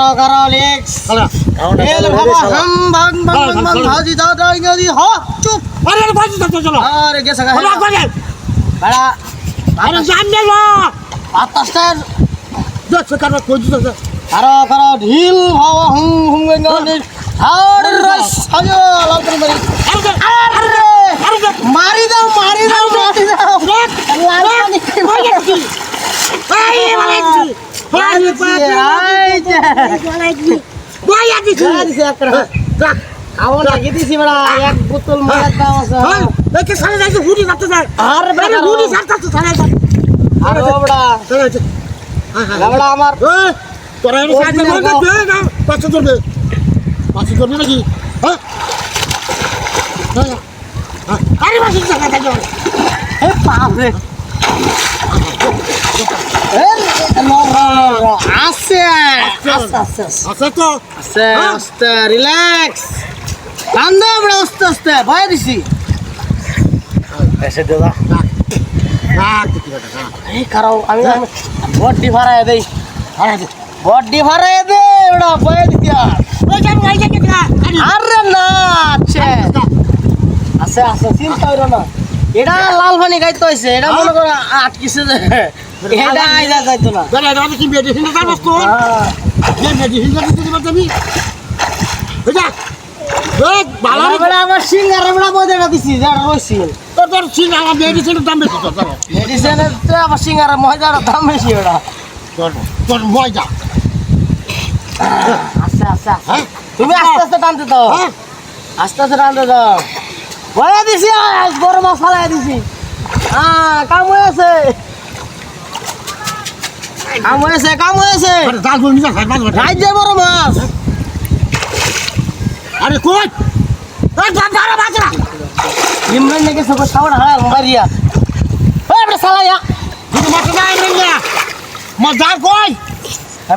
Alex. Haji dada ingat ho cup. Ada baju tak tu jalan. Are gesa ka. Ada baju. Bada. Ada jamnya lo. Atas ter. Dah sekarang kau juga dah. Karo dhil hawa hum ngani. Har ras ayo laut mari. Mari dao. Lari ni. Bayar di sini. Kawan lagi di sini bड़ा एक बोतल मारत Davos लेकिन साले जाके hoodie जाते जाए अरे अरे hoodie जाता तो साले अरे बड़ा बड़ा আমার তোরা এর সাথে বল দে না 500 ধরবে 500 ধরবে নাকি হ্যাঁ আরে মাসি জায়গা দাও এ বাপ রে এ নো আছে আচ্ছা তো আস্তে রিল্যাক্স কান্দা বড় আস্তে ভয় দিছি এসে দাদা না কি কথা না এই কারো আমি বডি ভরায় দেই বডি ভরায় দে বড় ভয় দিয়া ওই যাম গাই যাকে না আরে না আছে চিন্তা হইরো না এটা লাল পানি গাইতে হইছে এটা মনে করো আটকিছে যে এটা আইজা যাইতো না দাদা দাদা কি মেডিসিন দাও বস্তু এই মেডিসিন দাও দিতে পারবি বুঝা ওই ভালো বড় আমার সিঙ্গারে বড় বদেটা দিছি যারা রইছি তোর সিং আমার মেডিসিনের দাম বেশি তোর মেডিসিনের তো আমার সিঙ্গারে ময়দার দাম বেশি ওটা তোর মজা আচ্ছা তুমি আস্তে টানতে দাও আস্তে টানতে দাও বয়া দিছি আজ বড় মাছ ফালাই দিছি কাম হয়েছে জাল বল নিয়া খাই মাছ রাইজে বড় মাছ আরে কই ওই দাদা বাজরা ইমরান নাকি সব সাবড় হারাল মারিয়া ওই বড় সালায়া তুই মাছ নাই রে মাছ জাল কই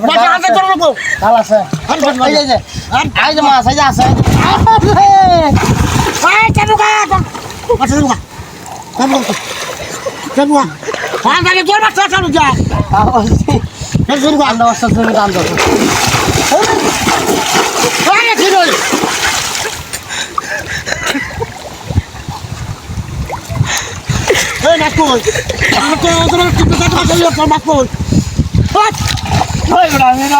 মাছ আগে তোর লোক কাল আছে এই যে আই যে মাছ এই যে আছে এই কেন গা মাছ দেবো কেন ফান দাকে তোর মাছ চালু যা এই শুরু কর আন্দাজ আছে তুমি দাম দাও এই কি রে এই না কই আমাকে ওদের কি কথা বলছিস তোর মাছ কই ওই বড় আমি না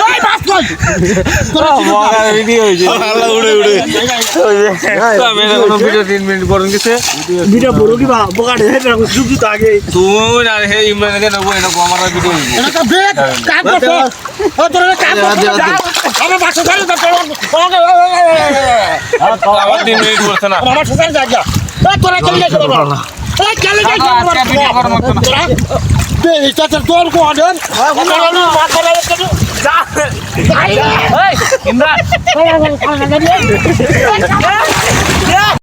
ওই মাছ কই তোর মগা ভিডিও হইছে আল্লাহ উড়ে তো আমি কোনো ভিডিও 3 মিনিট করুন গেছে ভিডিও বড় কি বা বগাড়ে হেড রাখো সুজি তো আগে তুই না হে ইমরান কে নবো এনো আমার ভিডিও হইছে এটা তো বেক কাট করতে ও তোর কাট করতে আমি মাছ ধরে তো তোর আমার 3 মিনিট করছে না আমার সাথে যা তোরা চলে যাইতে পারবো এই চলে যাইতে পারবো এই চাচা তোর কো আদর আমি মাছ ধরে যা এই ইমরান